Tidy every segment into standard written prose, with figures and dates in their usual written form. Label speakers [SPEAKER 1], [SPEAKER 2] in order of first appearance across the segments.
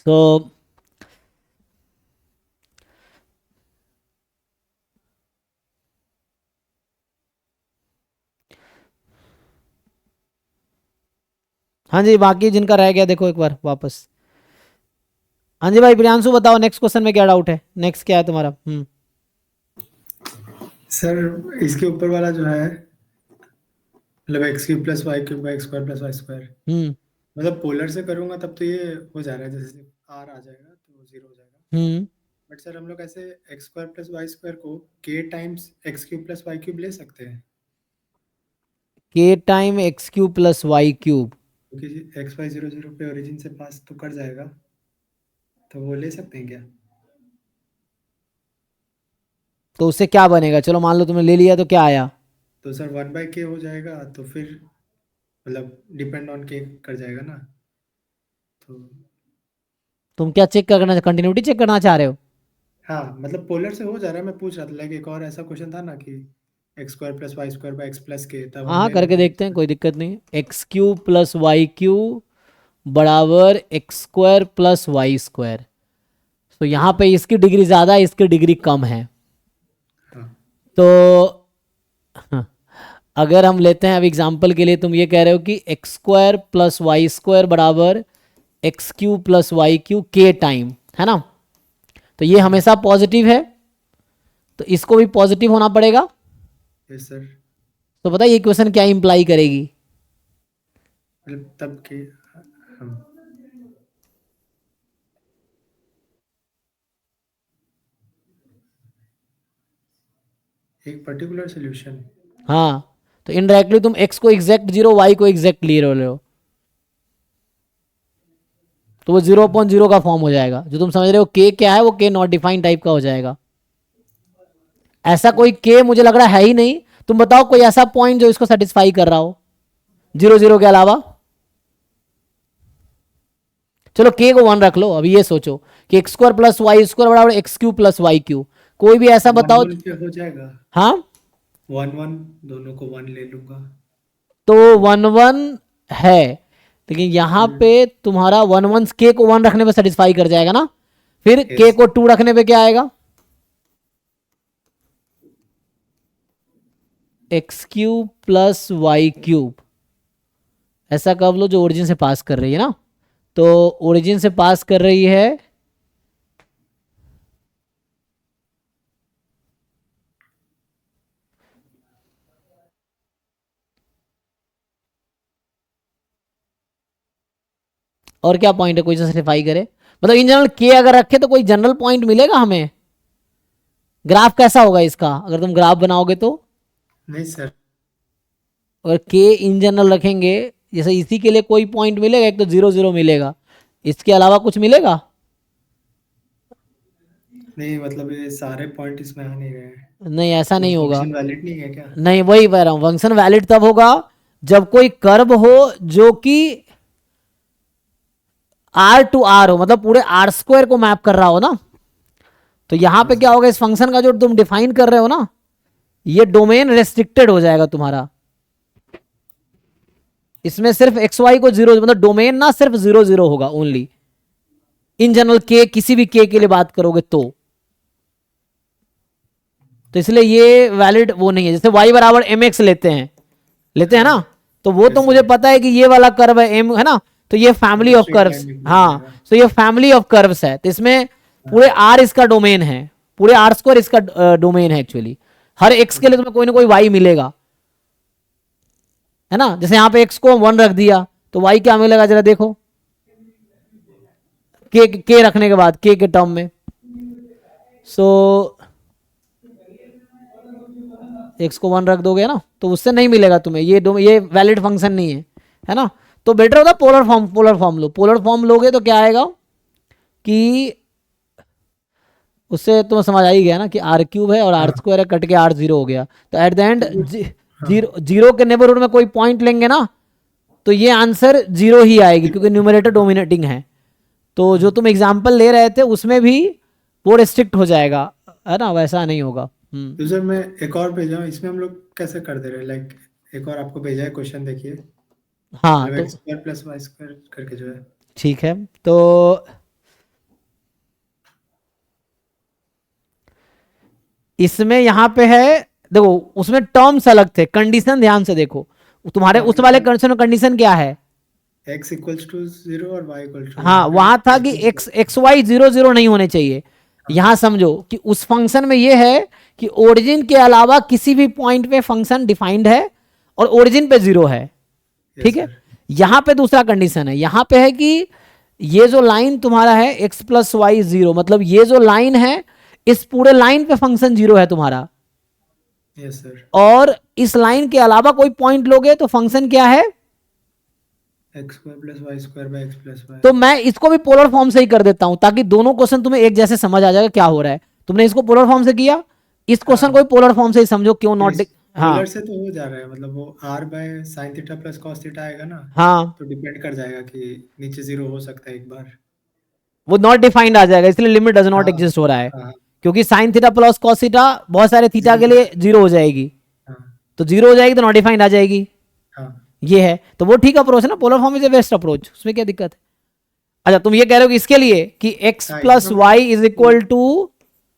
[SPEAKER 1] सो हाँ जी, बाकी जिनका रह गया देखो एक बार वापस। हाँ जी भाई प्रियांशु बताओ नेक्स्ट क्वेश्चन में क्या डाउट है, नेक्स्ट क्या है तुम्हारा?
[SPEAKER 2] सर इसके ऊपर वाला जो है, मतलब x cube plus Y cube by square plus Y square,
[SPEAKER 1] हम्म
[SPEAKER 2] मतलब पोलर से करूंगा तब तो ये हो जा रहा है, जैसे आर आ जाएगा तो जीरो हो जाएगा।
[SPEAKER 1] हम्म
[SPEAKER 2] बट सर हम लोग ऐसे X square plus Y square को K times X cube plus Y cube ले सकते हैं,
[SPEAKER 1] K time X cube plus Y cube.
[SPEAKER 2] क्योंकि एक्स वाई जीरो जीरो पे ओरिजिन से पास तो कट जाएगा, तो वो ले सकते हैं क्या?
[SPEAKER 1] तो उससे क्या बनेगा? चलो मान लो तुमने ले लिया तो क्या आया?
[SPEAKER 2] तो सर वन बाई के हो जाएगा, तो फिर मतलब डिपेंड ऑन के कर जाएगा ना, तो
[SPEAKER 1] तुम क्या चेक करना, कंटिन्यूटी चेक करना चाह रहे हो?
[SPEAKER 2] हाँ मतलब पोलर से हो जा रहा है। मैं पूछ रहा था लाइक एक और ऐसा क्वेश्चन था ना कि x square plus Y square by X plus K, तब
[SPEAKER 1] हाँ
[SPEAKER 2] हम
[SPEAKER 1] हाँ
[SPEAKER 2] ले
[SPEAKER 1] करके
[SPEAKER 2] लेते हैं
[SPEAKER 1] देखते हैं, कोई दिक्कत नहीं। X cube plus Y cube बराबर x square plus Y square. तो यहाँ पे इसकी डिग्री ज़्यादा है, इसकी डिग्री कम है।
[SPEAKER 2] हाँ
[SPEAKER 1] तो हाँ, अगर हम लेते हैं अब एग्जांपल के लिए, तुम ये कह रहे हो कि x square plus Y square बराबर x cube plus Y cube के टाइम, है ना? तो ये
[SPEAKER 2] हाँ।
[SPEAKER 1] हमेशा पॉजिटिव है, तो इसको भी पॉजिटिव होना पड़ेगा।
[SPEAKER 2] Yes sir.
[SPEAKER 1] तो पता है ये क्वेश्चन क्या इंप्लाई करेगी?
[SPEAKER 2] मतलब तब के हम एक पर्टिकुलर सोल्यूशन।
[SPEAKER 1] हाँ, तो इनडायरेक्टली तुम एक्स को एग्जैक्ट जीरो, वाई को एग्जैक्ट ले रहे हो, तो वो 0.0 का फॉर्म हो जाएगा। जो तुम समझ रहे हो के क्या है, वो के नॉट डिफाइंड टाइप का हो जाएगा। ऐसा कोई के मुझे लग रहा है ही नहीं। तुम बताओ कोई ऐसा पॉइंट जो इसको सेटिस्फाई कर रहा हो 0 0 के अलावा। चलो के को 1 रख लो, अभी ये सोचो कि x square plus Y square बराबर x cube plus y cube. कोई भी ऐसा
[SPEAKER 2] वन
[SPEAKER 1] बताओ।
[SPEAKER 2] वन पे हो जाएगा।
[SPEAKER 1] हाँ,
[SPEAKER 2] वन वन, दोनों को वन ले लूंगा।
[SPEAKER 1] तो 1 1 है, लेकिन यहां पे
[SPEAKER 2] हम्म।
[SPEAKER 1] तुम्हारा 1 1 के को 1 रखने पे सेटिस्फाई कर जाएगा ना। फिर के
[SPEAKER 2] यस।
[SPEAKER 1] को 2 रखने पे क्या आएगा? X cube plus Y cube. ऐसा कर लो जो ओरिजिन से पास कर रही है ना, तो ओरिजिन से पास कर रही है। और क्या पॉइंट है कोई जस्टिफाई करे? मतलब इन जनरल के अगर रखे तो कोई जनरल पॉइंट मिलेगा हमें? ग्राफ कैसा होगा इसका अगर तुम ग्राफ बनाओगे तो?
[SPEAKER 2] नहीं सर।
[SPEAKER 1] अगर के इन जनरल रखेंगे, जैसे इसी के लिए कोई पॉइंट मिलेगा? एक तो 0 0 मिलेगा, इसके अलावा कुछ मिलेगा?
[SPEAKER 2] नहीं मतलब ये सारे पॉइंट इसमें आ नहीं रहे हैं,
[SPEAKER 1] नहीं ऐसा
[SPEAKER 2] तो
[SPEAKER 1] नहीं होगा।
[SPEAKER 2] फंक्शन वैलिड नहीं है क्या?
[SPEAKER 1] नहीं, वही कह रहा हूं, फंक्शन वैलिड तब होगा जब कोई कर्व हो जो कि आर टू आर हो, मतलब पूरे आर स्क्वायर को मैप कर रहा हो ना। तो यहां पे
[SPEAKER 2] यस
[SPEAKER 1] क्या होगा, इस फंक्शन का जो तुम डिफाइन कर रहे हो ना, ये डोमेन रेस्ट्रिक्टेड हो जाएगा तुम्हारा। इसमें सिर्फ एक्स वाई को 0, मतलब डोमेन ना सिर्फ 0 0 होगा ओनली। इन जनरल के किसी भी के लिए बात करोगे तो इसलिए ये वैलिड वो नहीं है। जैसे y बराबर एम एक्स लेते हैं
[SPEAKER 2] हाँ।
[SPEAKER 1] ना, तो वो तो
[SPEAKER 2] यस
[SPEAKER 1] मुझे
[SPEAKER 2] सर।
[SPEAKER 1] पता है कि ये वाला कर्व है एम, है ना? तो ये फैमिली
[SPEAKER 2] मतलब
[SPEAKER 1] ऑफ
[SPEAKER 2] स्ट्रेट लाइन
[SPEAKER 1] कर्व्स,
[SPEAKER 2] में घूम
[SPEAKER 1] हाँ।
[SPEAKER 2] जाएगा।
[SPEAKER 1] तो ये फैमिली ऑफ कर्व्स है, तो इसमें पूरे
[SPEAKER 2] हाँ।
[SPEAKER 1] आर इसका डोमेन है, पूरे आर स्क्वायर इसका डोमेन है एक्चुअली। हर एक्स के लिए तुम्हें कोई ना कोई वाई मिलेगा, है ना? जैसे यहाँ पे एक्स को 1 रख दिया तो वाई क्या मिलेगा जरा देखो, के रखने के बाद के टर्म में। सो एक्स को 1 रख दोगे ना तो उससे नहीं मिलेगा तुम्हें, ये वैलिड फंक्शन नहीं है ना? तो बेटर होता पोलर फॉर्म लो। पोलर फॉर्म लोगे तो क्या आएगा कि उससे तुम्हें समझ आ ही गया ना कि आर क्यूब है और आर
[SPEAKER 2] हाँ
[SPEAKER 1] स्क्वायर है, कट के आर 0 हो गया। तो एट द एंड
[SPEAKER 2] तो वो हाँ।
[SPEAKER 1] जीरो जीरो के नेबरहुड में कोई पॉइंट लेंगे ना, तो ये आंसर 0 ही आएगी क्योंकि न्यूमरेटर डोमिनेटिंग है। तो जो
[SPEAKER 2] हाँ
[SPEAKER 1] तुम एग्जाम्पल ले रहे थे उसमें भी वो रिस्ट्रिक्ट हो जाएगा, है ना? वैसा नहीं होगा।
[SPEAKER 2] तो सर मैं एक और भेजा हूँ, इसमें हम लोग कैसे कर दे रहे हैं लाइक, एक और आपको भेजा है क्वेश्चन, देखिए।
[SPEAKER 1] हाँ
[SPEAKER 2] मतलब
[SPEAKER 1] तो
[SPEAKER 2] X square plus Y square करके जो है।
[SPEAKER 1] ठीक है। तो इसमें यहाँ पे है, देखो उसमें टर्म्स अलग थे, कंडीशन ध्यान से देखो, तुम्हारे उस वाले कंडीशन में कंडीशन क्या है,
[SPEAKER 2] x इक्वल्स टू 0 और y इक्वल टू
[SPEAKER 1] हाँ वहां था कि एक्स वाई जीरो जीरो नहीं होने चाहिए। यहां समझो कि उस फंक्शन में ये है कि ओरिजिन के अलावा किसी भी पॉइंट पे फंक्शन डिफाइंड है और ओरिजिन पे जीरो है, ठीक है। यहां पे दूसरा कंडीशन है, यहां पे है कि ये जो लाइन तुम्हारा है एक्स प्लस वाई जीरो, मतलब ये जो लाइन है इस पूरे लाइन पे फंक्शन जीरो है तुम्हारा,
[SPEAKER 2] यस सर,
[SPEAKER 1] और इस लाइन के अलावा कोई पॉइंट लोगे तो फंक्शन क्या है,
[SPEAKER 2] X square plus Y square by X plus Y.
[SPEAKER 1] तो मैं इसको भी पोलर फॉर्म से ही कर देता हूं ताकि दोनों क्वेश्चन तुम्हें एक जैसे समझ आ जाएगा क्या हो रहा है। तुमने इसको पोलर फॉर्म से किया, इस क्वेश्चन को भी पोलर फॉर्म से ही समझो, क्यों नॉट। हाँ
[SPEAKER 2] पोलर से तो हो जा रहा है, मतलब वो r by sine theta plus cos theta आएगा ना,
[SPEAKER 1] हाँ,
[SPEAKER 2] तो डिपेंड कर जाएगा कि नीचे 0 हो सकता है एक बार।
[SPEAKER 1] वो नॉट डिफाइंड आ जाएगा, इसलिए लिमिट डज नॉट
[SPEAKER 2] हाँ
[SPEAKER 1] एग्जिस्ट हो रहा है,
[SPEAKER 2] हाँ
[SPEAKER 1] क्योंकि sine theta plus cos theta बहुत सारे थीटा के
[SPEAKER 2] 0।
[SPEAKER 1] लिए जीरो हो जाएगी,
[SPEAKER 2] हाँ
[SPEAKER 1] तो जीरो हो जाएगी तो नॉट डिफाइंड आ जाएगी।
[SPEAKER 2] हाँ
[SPEAKER 1] ये है, तो वो ठीक अप्रोच है ना, polar form is a best approach, उसमें क्या दिक्कत है। अच्छा तुम ये कह रहे हो कि इसके लिए कि एक्स
[SPEAKER 2] हाँ,
[SPEAKER 1] प्लस
[SPEAKER 2] इसमें
[SPEAKER 1] Y is equal to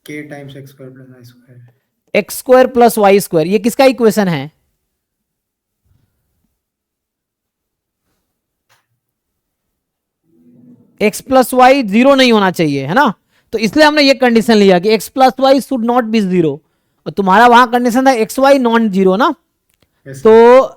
[SPEAKER 2] k times X square plus Y square.
[SPEAKER 1] X square plus Y square, ये किसका इक्वेशन है, एक्स प्लस वाई जीरो नहीं होना चाहिए, है ना, तो इसलिए हमने ये कंडीशन लिया कि X plus Y should not be zero, और तुम्हारा वहां कंडीशन था एक्स वाई नॉन जीरो ना,
[SPEAKER 2] यस
[SPEAKER 1] तो
[SPEAKER 2] sir,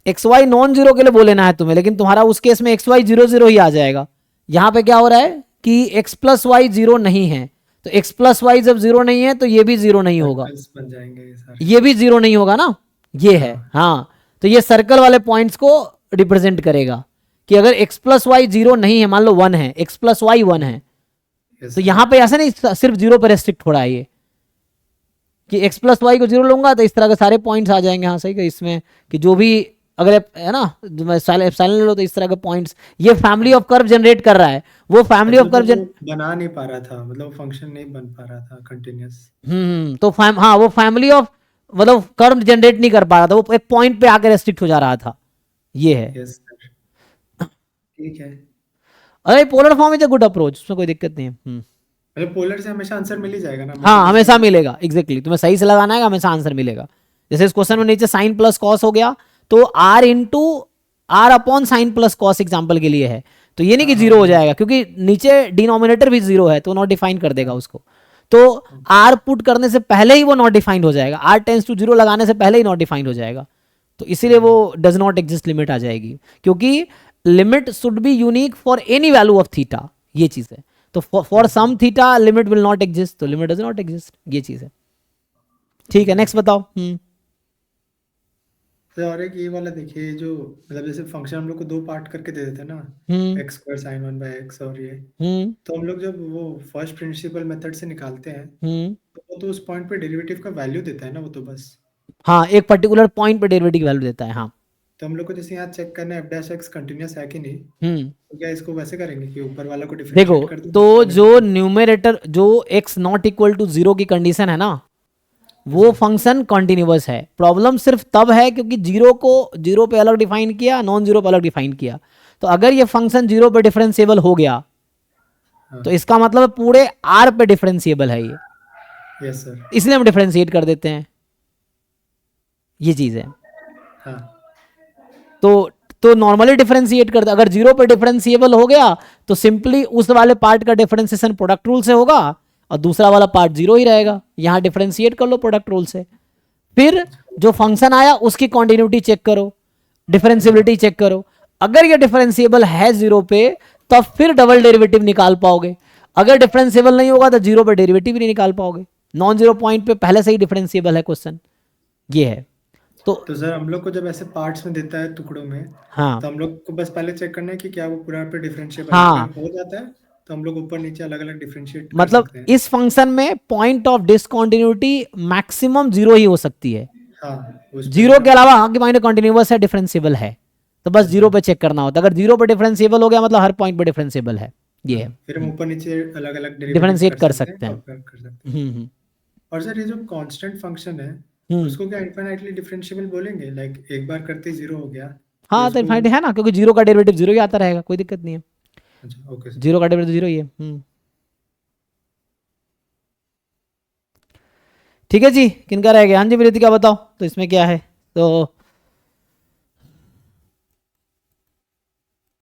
[SPEAKER 1] X Y non zero के लिए बोल लेना है तुम्हें, लेकिन तुम्हारा उस केस में एक्स वाई जीरो जीरो ही आ जाएगा। यहां पे क्या हो रहा है कि एक्स प्लस वाई जीरो नहीं है, तो एक्स प्लस वाई जब जीरो नहीं है तो ये भी जीरो नहीं होगा,
[SPEAKER 2] सर्कल्स बन जाएंगे ये सारे।
[SPEAKER 1] ये भी जीरो नहीं होगा ना, ये है
[SPEAKER 2] हाँ
[SPEAKER 1] हाँ। तो ये सर्कल वाले पॉइंट्स को रिप्रेजेंट करेगा कि अगर एक्स प्लस वाई जीरो नहीं है, मान लो वन है, एक्स प्लस वाई वन है,
[SPEAKER 2] यस
[SPEAKER 1] तो
[SPEAKER 2] सर,
[SPEAKER 1] यहां पे ऐसा नहीं सिर्फ जीरो पे रेस्ट्रिक्ट हो रहा है ये, कि एक्स प्लस वाई को जीरो लूंगा तो इस तरह के सारे पॉइंट्स आ जाएंगे, हाँ सही कि इसमें कि जो भी अगर है ना एप्सिलॉन ले लो तो इस तरह के पॉइंट्स, ये फैमिली ऑफ कर्व जनरेट कर रहा है, वो फैमिली ऑफ
[SPEAKER 2] मतलब
[SPEAKER 1] कर्व
[SPEAKER 2] वो बना नहीं पा रहा था, मतलब फंक्शन नहीं बन पा रहा था कंटिन्यूस।
[SPEAKER 1] तो हाँ वो फैमिली ऑफ मतलब कर्व जनरेट नहीं कर पा रहा था, वो एक पॉइंट पे आकर रेस्ट्रिक्ट हो जा रहा था, ये है।
[SPEAKER 2] यस सर, ठीक है।
[SPEAKER 1] अरे polar form is a good approach, उसमें कोई दिक्कत नहीं है।
[SPEAKER 2] मतलब पोलर से हमेशा आंसर मिल ही जाएगा ना, मैं तो
[SPEAKER 1] हाँ
[SPEAKER 2] बस
[SPEAKER 1] हमेशा मिलेगा, एग्जैक्टली तुम्हें सही से लगाना है, हमेशा आंसर मिलेगा। जैसे इस क्वेश्चन में नीचे साइन प्लस कॉस हो गया, तो R into R upon sine plus cos example के लिए है, तो ये नहीं कि जीरो हो जाएगा, क्योंकि नीचे डिनोमिनेटर भी जीरो है तो नॉट डिफाइन कर देगा उसको, तो आर पुट करने से पहले ही वो नॉट डिफाइंड हो जाएगा, आर टेंस टू जीरो लगाने से पहले ही नॉट डिफाइंड हो जाएगा, तो इसीलिए वो डज नॉट एग्जिस्ट लिमिट आ जाएगी, क्योंकि limit should be unique for any value of theta, ये चीज है। तो for some theta limit will not exist, तो लिमिट डज नॉट एग्जिस्ट, ये चीज है। ठीक है नेक्स्ट बताओ।
[SPEAKER 2] तो और एक ये वाला देखिए, जो मतलब जैसे फंक्शन हम लोग को दो पार्ट करके दे देते हैं ना,
[SPEAKER 1] हम्म
[SPEAKER 2] x square sine one by x, और ये
[SPEAKER 1] हम्म
[SPEAKER 2] तो हम लोग जब वो फर्स्ट प्रिंसिपल मेथड से निकालते हैं,
[SPEAKER 1] हम्म
[SPEAKER 2] तो वो तो उस पॉइंट पे डेरिवेटिव का वैल्यू देता है ना, वो तो बस।
[SPEAKER 1] हाँ एक पर्टिकुलर पॉइंट पे डेरिवेटिव वैल्यू देता है, हाँ।
[SPEAKER 2] तो हम लोग को जैसे यहाँ चेक करना है एफ डैश एक्स कंटिन्यूस है कि नहीं,
[SPEAKER 1] हम्म
[SPEAKER 2] तो क्या इसको वैसे करेंगे कि ऊपर वाला को
[SPEAKER 1] देखो,
[SPEAKER 2] डिफरेंशिएट कर दो,
[SPEAKER 1] तो
[SPEAKER 2] नीचे वाले
[SPEAKER 1] जो
[SPEAKER 2] को?
[SPEAKER 1] न्यूमेरेटर जो x not equal to zero की कंडीशन है ना,
[SPEAKER 2] यस
[SPEAKER 1] वो
[SPEAKER 2] सर,
[SPEAKER 1] फंक्शन कॉन्टिन्यूअस है। प्रॉब्लम सिर्फ तब है क्योंकि जीरो को जीरो पे अलग डिफाइन किया, नॉन जीरो पे अलग डिफाइन किया, तो अगर ये फंक्शन जीरो पे डिफरेंशिएबल हो गया
[SPEAKER 2] हाँ
[SPEAKER 1] तो इसका मतलब पूरे आर पे डिफरेंशिएबल है ये,
[SPEAKER 2] यस सर,
[SPEAKER 1] इसलिए हम डिफरेंशिएट कर देते हैं, ये चीज है।
[SPEAKER 2] हाँ
[SPEAKER 1] तो नॉर्मली डिफरेंशिएट करते, अगर जीरो पे डिफरेंशिएबल हो गया तो सिंपली उस वाले पार्ट का डिफरेंशिएशन प्रोडक्ट रूल से होगा और दूसरा वाला पार्ट जीरो ही रहेगा, यहां डिफरेंशिएट कर लो प्रोडक्ट रूल से, फिर जो फंक्शन आया उसकी कॉन्टिन्यूटी चेक करो, डिफरेंशिएबिलिटी चेक करो, अगर ये डिफरेंशिएबल है जीरो पे तब फिर डबल डेरिवेटिव निकाल पाओगे, अगर डिफरेंशिएबल नहीं होगा तो जीरो पे डेरिवेटिव ही नहीं निकाल पाओगे, नॉन जीरो पॉइंट पे पहले से ही डिफरेंशिएबल है क्वेश्चन, ये है।
[SPEAKER 2] तो सर हम लोग को जब ऐसे पार्ट्स में देता है टुकड़ों में,
[SPEAKER 1] हाँ
[SPEAKER 2] तो हम लोग को बस पहले चेक करना है कि क्या वो पूरा पे डिफरेंशिएबल है,
[SPEAKER 1] हाँ
[SPEAKER 2] अगर हो जाता है तो हम लोग ऊपर नीचे अलग अलग डिफरेंशिएट कर
[SPEAKER 1] मतलब
[SPEAKER 2] सकते हैं।
[SPEAKER 1] इस फंक्शन में point of discontinuity maximum zero ही हो सकती है,
[SPEAKER 2] हाँ उस पे
[SPEAKER 1] जीरो के
[SPEAKER 2] हाँ,
[SPEAKER 1] अलावा हाँ की माइंड कंटिन्यूअस है, डिफरेंशिएबल है, तो बस जीरो पे चेक करना होता है, अगर जीरो पे डिफरेंशिएबल हो गया मतलब हर पॉइंट पे डिफरेंशिएबल है, ये है।
[SPEAKER 2] फिर हम ऊपर नीचे अलग अलग डेरिवेटिव
[SPEAKER 1] डिफरेंशिएट
[SPEAKER 2] कर
[SPEAKER 1] कर
[SPEAKER 2] सकते हैं,
[SPEAKER 1] सकते हैं।
[SPEAKER 2] कंपेयर कर सकते हैं।
[SPEAKER 1] हम्म
[SPEAKER 2] और सर ये जो कांस्टेंट फंक्शन है,
[SPEAKER 1] हम्म
[SPEAKER 2] उसको क्या इनफाइनाइटली डिफरेंशिएबल बोलेंगे, लाइक एक बार करते ही जीरो हो गया फिर
[SPEAKER 1] हाँ तो
[SPEAKER 2] उसको?
[SPEAKER 1] इनफाइनाइट है ना, क्योंकि जीरो का डेरिवेटिव जीरो ही आता रहेगा, कोई दिक्कत नहीं है,
[SPEAKER 2] अच्छा ओके सर।
[SPEAKER 1] जीरो का डेरिवेटिव जीरो ही है। ठीक है जी, किनका रह गया? हाँ जी विनीत, क्या बताओ तो इसमें क्या है? तो